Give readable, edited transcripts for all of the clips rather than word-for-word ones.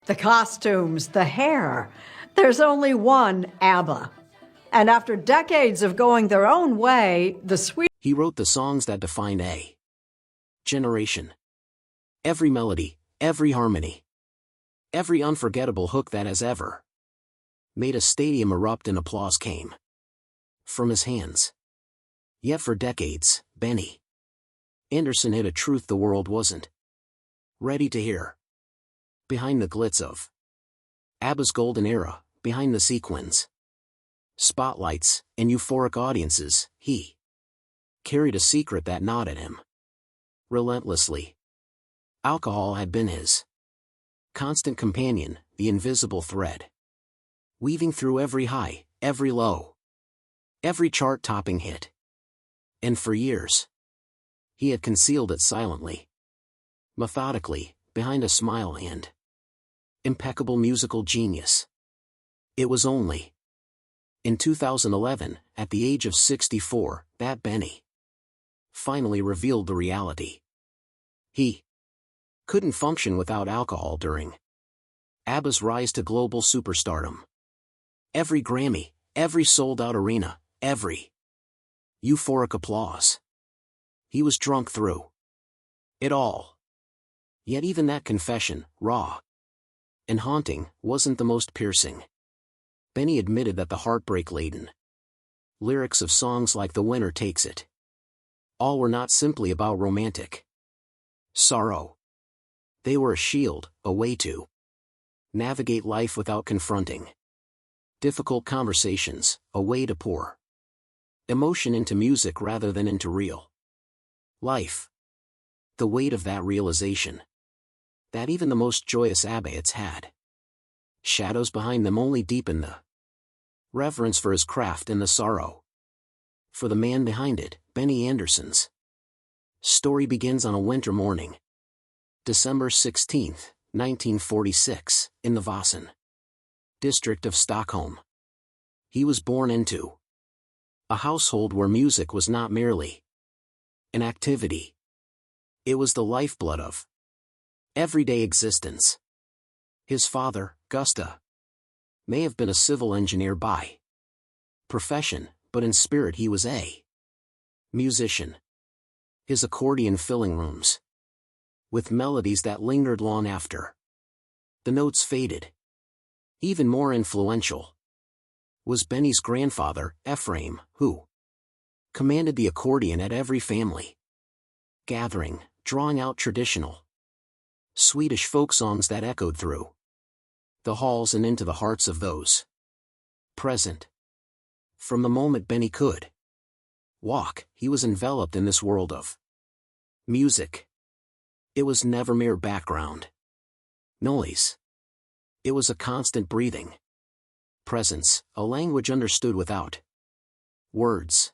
The costumes, the hair. There's only one ABBA. And after decades of going their own way, He wrote the songs that defined a generation. Every melody, every harmony, every unforgettable hook that has ever made a stadium erupt and applause came from his hands. Yet for decades, Benny Andersson hid a truth the world wasn't ready to hear. Behind the glitz of ABBA's golden era, behind the sequins, spotlights, and euphoric audiences, he carried a secret that gnawed at him relentlessly. Alcohol had been his constant companion, the invisible thread weaving through every high, every low, every chart-topping hit. And for years, he had concealed it silently, methodically, behind a smile and impeccable musical genius. It was only in 2011, at the age of 64, that Benny finally revealed the reality. He couldn't function without alcohol during ABBA's rise to global superstardom. Every Grammy, every sold-out arena, every euphoric applause. He was drunk through it all. Yet even that confession, raw and haunting, wasn't the most piercing. Benny admitted that the heartbreak-laden lyrics of songs like The Winner Takes It all were not simply about romantic sorrow. They were a shield, a way to navigate life without confronting difficult conversations, a way to pour emotion into music rather than into real life. The weight of that realization, that even the most joyous ABBA hits had shadows behind them, only deepened the reverence for his craft and the sorrow for the man behind it. Benny Andersson's story begins on a winter morning, December 16, 1946, in the Vasan district of Stockholm. He was born into a household where music was not merely an activity. It was the lifeblood of everyday existence. His father, Gusta, may have been a civil engineer by profession, but in spirit he was a musician. His accordion filling rooms with melodies that lingered long after the notes faded. Even more influential was Benny's grandfather, Ephraim, who commanded the accordion at every family gathering, drawing out traditional Swedish folk songs that echoed through the halls and into the hearts of those present. From the moment Benny could walk, he was enveloped in this world of music. It was never mere background noise. It was a constant breathing presence, a language understood without words.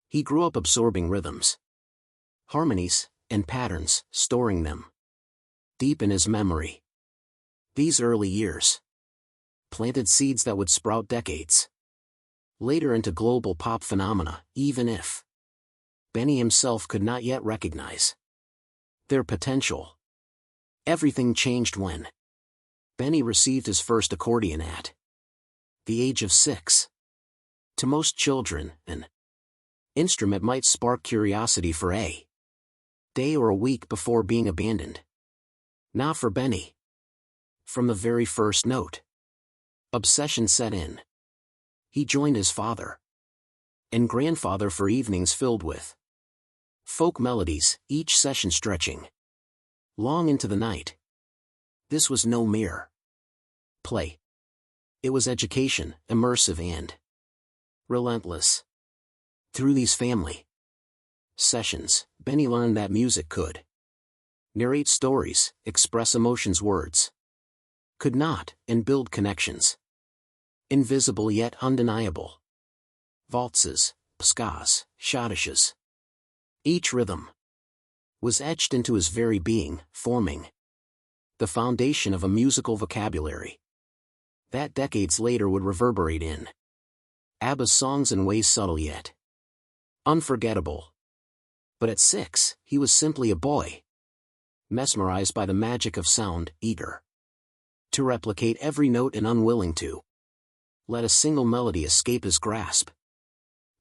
He grew up absorbing rhythms, harmonies, and patterns, storing them deep in his memory. These early years planted seeds that would sprout decades later into global pop phenomena, even if Benny himself could not yet recognize their potential. Everything changed when Benny received his first accordion at the age of 6. To most children, an instrument might spark curiosity for a day or a week before being abandoned. Not for Benny. From the very first note, obsession set in. He joined his father and grandfather for evenings filled with folk melodies, each session stretching long into the night. This was no mere play. It was education, immersive and relentless. Through these family sessions, Benny learned that music could narrate stories, express emotions words could not, and build connections. Invisible yet undeniable. Waltzes, pskas, schottisches. Each rhythm was etched into his very being, forming the foundation of a musical vocabulary that decades later would reverberate in ABBA's songs in ways subtle yet unforgettable. But at 6, he was simply a boy, mesmerized by the magic of sound, eager to replicate every note and unwilling to let a single melody escape his grasp.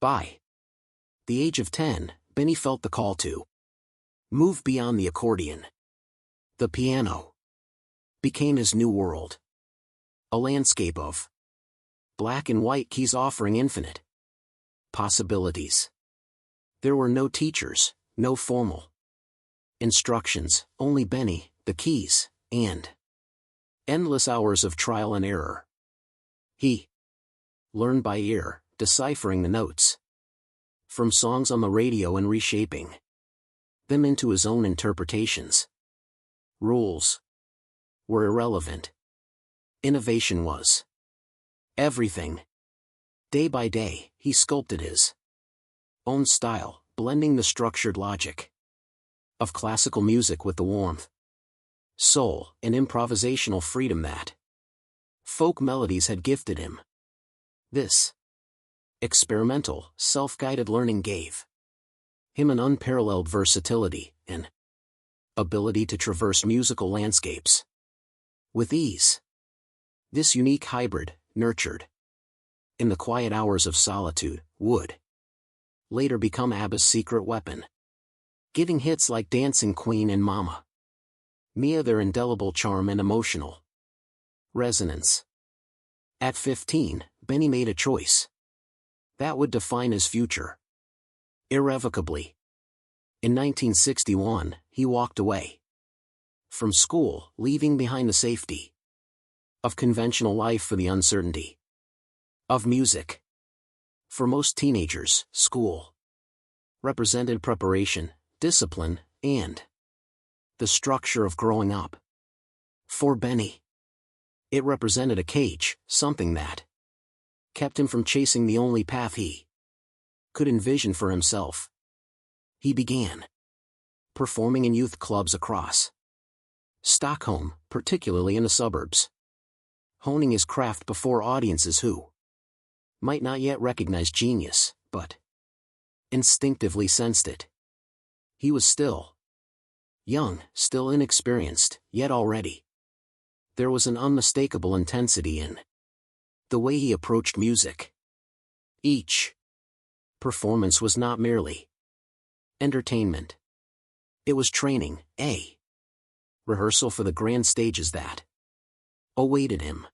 By the age of 10, Benny felt the call to move beyond the accordion. The piano became his new world. A landscape of black and white keys offering infinite possibilities. There were no teachers, no formal instructions, only Benny, the keys, and endless hours of trial and error. He learned by ear, deciphering the notes from songs on the radio and reshaping them into his own interpretations. Rules were irrelevant. Innovation was everything. Day by day, he sculpted his own style, blending the structured logic of classical music with the warmth, soul, and improvisational freedom that folk melodies had gifted him. This experimental, self-guided learning gave him an unparalleled versatility, an ability to traverse musical landscapes with ease. This unique hybrid, nurtured in the quiet hours of solitude, would later become ABBA's secret weapon, giving hits like Dancing Queen and Mama Mia their indelible charm and emotional resonance. At 15, Benny made a choice that would define his future irrevocably. In 1961, he walked away from school, leaving behind the safety of conventional life for the uncertainty of music. For most teenagers, school represented preparation, discipline, and the structure of growing up. For Benny, it represented a cage, something that kept him from chasing the only path he could envision for himself. He began performing in youth clubs across Stockholm, particularly in the suburbs, honing his craft before audiences who might not yet recognize genius, but instinctively sensed it. He was still young, still inexperienced, yet already there was an unmistakable intensity in the way he approached music. Each performance was not merely entertainment. It was training, a rehearsal for the grand stages that awaited him.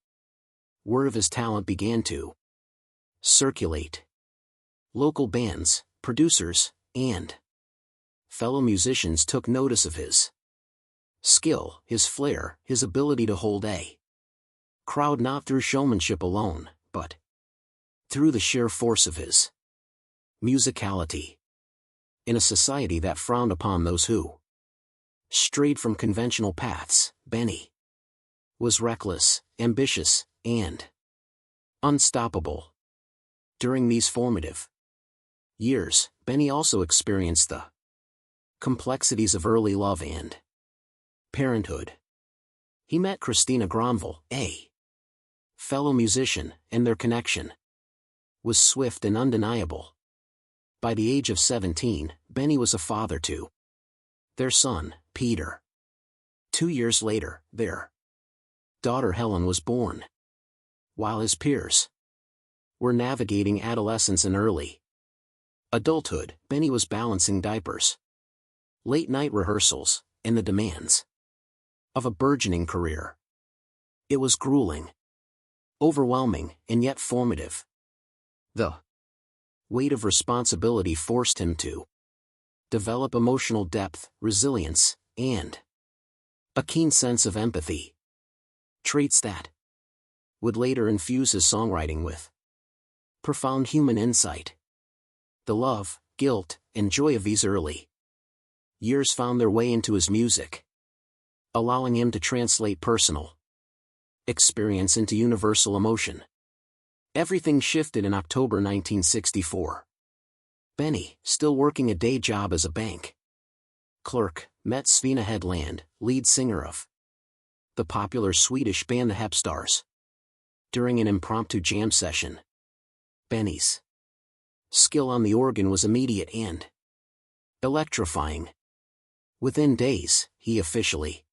Word of his talent began to circulate. Local bands, producers, and fellow musicians took notice of his skill, his flair, his ability to hold a crowd not through showmanship alone, but through the sheer force of his musicality. In a society that frowned upon those who strayed from conventional paths, Benny was reckless, ambitious, and unstoppable. During these formative years, Benny also experienced the complexities of early love and parenthood. He met Christina Granville, a fellow musician, and their connection was swift and undeniable. By the age of 17, Benny was a father to their son, Peter. 2 years later, their daughter Helen was born. While his peers were navigating adolescence and early adulthood, Benny was balancing diapers, late-night rehearsals, and the demands of a burgeoning career. It was grueling, overwhelming, and yet formative. The weight of responsibility forced him to develop emotional depth, resilience, and a keen sense of empathy, traits that would later infuse his songwriting with profound human insight. The love, guilt, and joy of these early years found their way into his music, allowing him to translate personal experience into universal emotion. Everything shifted in October 1964. Benny, still working a day job as a bank clerk, met Svina Hedland, lead singer of the popular Swedish band the Hepstars. During an impromptu jam session, Benny's skill on the organ was immediate and electrifying. Within days, he officially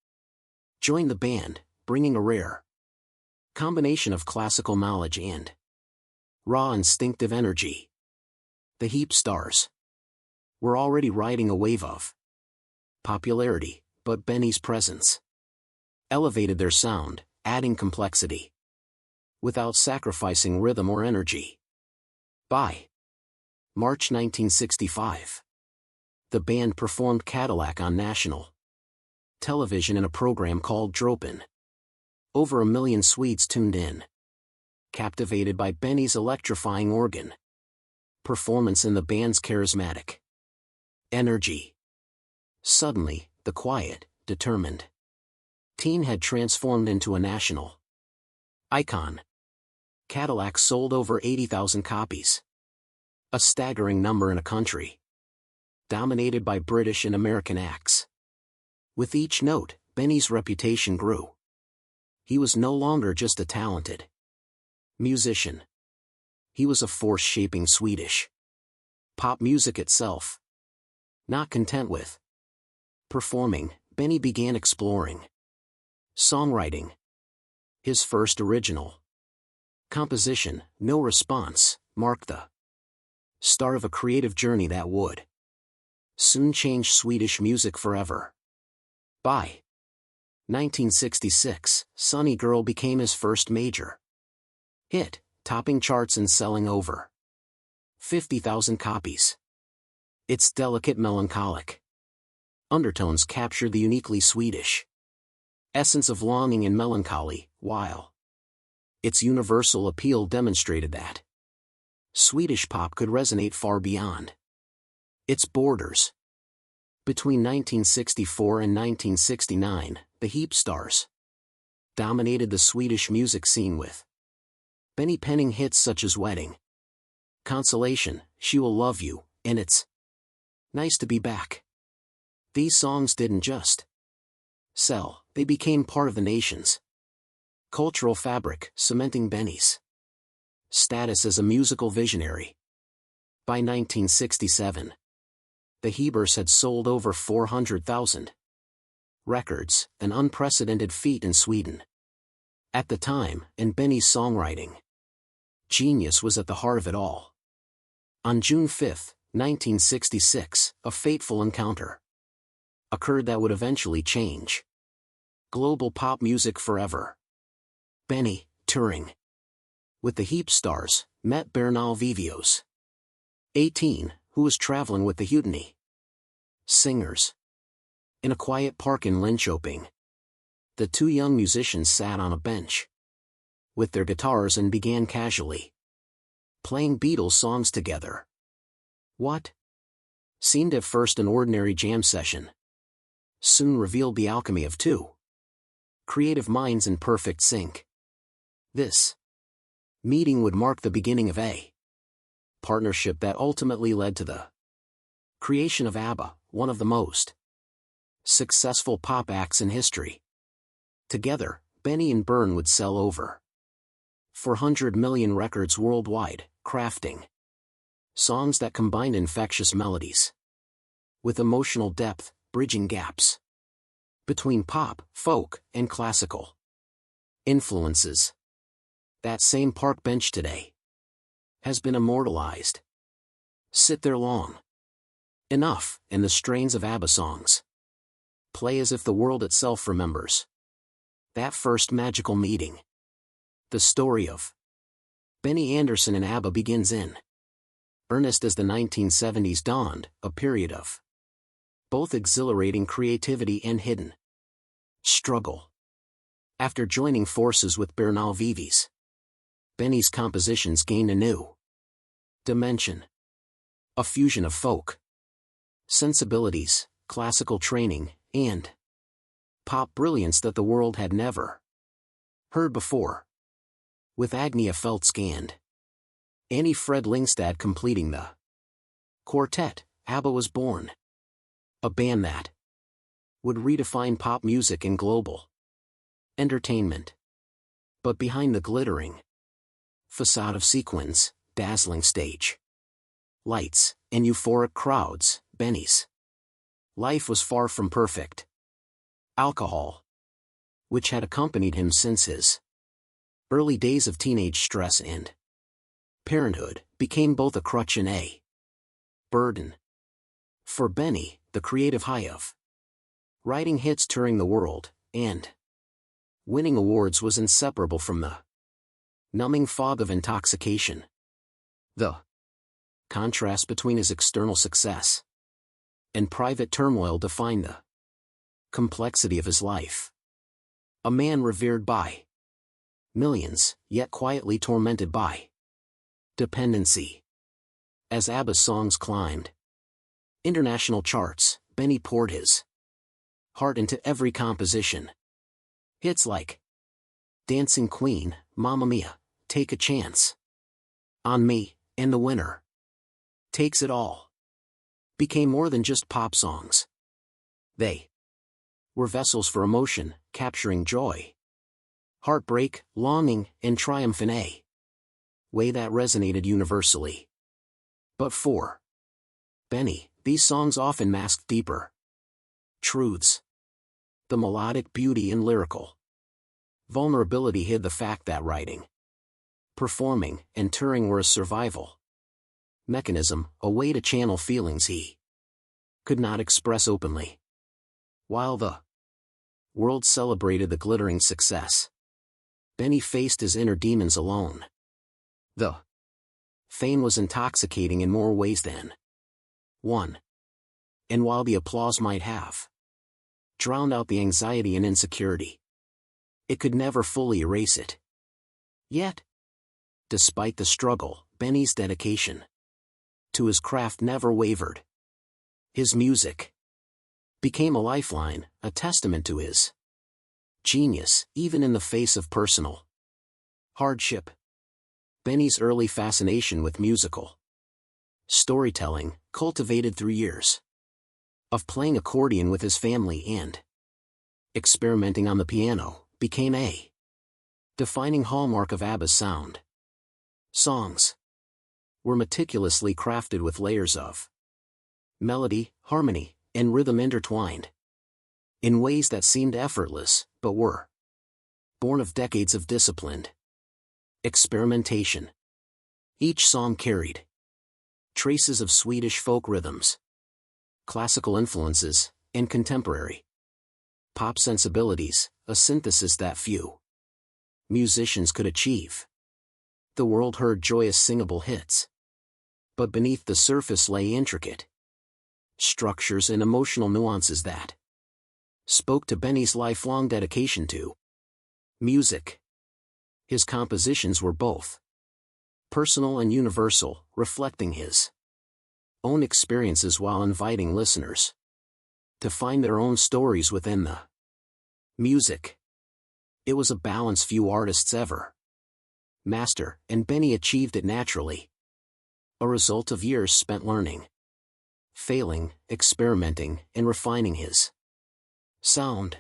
joined the band, bringing a rare Combination of classical knowledge and raw instinctive energy. The Heap Stars were already riding a wave of popularity, but Benny's presence elevated their sound, adding complexity without sacrificing rhythm or energy. By March 1965, the band performed Cadillac on national television in a program called Dropen. Over 1 million Swedes tuned in, captivated by Benny's electrifying organ performance and the band's charismatic energy. Suddenly, the quiet, determined teen had transformed into a national icon. Cadillac sold over 80,000 copies, a staggering number in a country dominated by British and American acts. With each note, Benny's reputation grew. He was no longer just a talented musician. He was a force shaping Swedish pop music itself. Not content with performing, Benny began exploring songwriting. His first original composition, No Response, marked the start of a creative journey that would soon change Swedish music forever. By 1966, Sunny Girl became his first major hit, topping charts and selling over 50,000 copies. Its delicate melancholic undertones captured the uniquely Swedish essence of longing and melancholy, while its universal appeal demonstrated that Swedish pop could resonate far beyond its borders. Between 1964 and 1969, the Heap Stars dominated the Swedish music scene with Benny penning hits such as Wedding, Consolation, She Will Love You, and It's Nice to Be Back. These songs didn't just sell, they became part of the nation's cultural fabric, cementing Benny's status as a musical visionary. By 1967, the Hebers had sold over 400,000 records, an unprecedented feat in Sweden at the time, and Benny's songwriting genius was at the heart of it all. On June 5, 1966, a fateful encounter occurred that would eventually change global pop music forever. Benny, touring with the Heap Stars, met Bernal Vivios, 18, who was traveling with the Houdini Singers in a quiet park in Linköping. The two young musicians sat on a bench with their guitars and began casually playing Beatles songs together. What seemed at first an ordinary jam session soon revealed the alchemy of two creative minds in perfect sync. This meeting would mark the beginning of a partnership that ultimately led to the creation of ABBA, one of the most successful pop acts in history. Together, Benny and Bern would sell over 400 million records worldwide, crafting songs that combined infectious melodies with emotional depth, bridging gaps between pop, folk, and classical influences. That same park bench today has been immortalized. Sit there long enough, and the strains of ABBA songs play as if the world itself remembers that first magical meeting. The story of Benny Andersson and ABBA begins in earnest as the 1970s dawned, a period of both exhilarating creativity and hidden struggle. After joining forces with Bernal Vivi's, Benny's compositions gained a new dimension. A fusion of folk sensibilities, classical training, and pop brilliance that the world had never heard before. With Agnia Feltsk and Annie Fred Lingstad completing the quartet, ABBA was born. A band that would redefine pop music and global entertainment. But behind the glittering facade of sequins, dazzling stage lights, and euphoric crowds, Benny's life was far from perfect. Alcohol, which had accompanied him since his Early days of teenage stress and parenthood became both a crutch and a burden. For Benny, the creative high of writing hits, touring the world, and winning awards was inseparable from the numbing fog of intoxication. The contrast between his external success and private turmoil defined the complexity of his life. A man revered by millions, yet quietly tormented by dependency. As ABBA's songs climbed international charts, Benny poured his heart into every composition. Hits like Dancing Queen, Mamma Mia, Take a Chance on Me, and The Winner Takes It All became more than just pop songs. They were vessels for emotion, capturing joy, heartbreak, longing, and triumph in a way that resonated universally. But for Benny, these songs often masked deeper truths. The melodic beauty and lyrical vulnerability hid the fact that writing, performing, and touring were a survival mechanism, a way to channel feelings he could not express openly. While the world celebrated the glittering success, Benny faced his inner demons alone. The fame was intoxicating in more ways than one. And while the applause might have drowned out the anxiety and insecurity, it could never fully erase it. Yet, despite the struggle, Benny's dedication to his craft never wavered. His music became a lifeline, a testament to his genius, even in the face of personal hardship. Benny's early fascination with musical storytelling, cultivated through years of playing accordion with his family and experimenting on the piano, became a defining hallmark of ABBA's sound. Songs were meticulously crafted with layers of melody, harmony, and rhythm intertwined in ways that seemed effortless, but were born of decades of disciplined experimentation. Each song carried traces of Swedish folk rhythms, classical influences, and contemporary pop sensibilities, a synthesis that few musicians could achieve. The world heard joyous singable hits, but beneath the surface lay intricate structures and emotional nuances that spoke to Benny's lifelong dedication to music. His compositions were both personal and universal, reflecting his own experiences while inviting listeners to find their own stories within the music. It was a balance few artists ever master, and Benny achieved it naturally. A result of years spent learning, failing, experimenting, and refining his sound.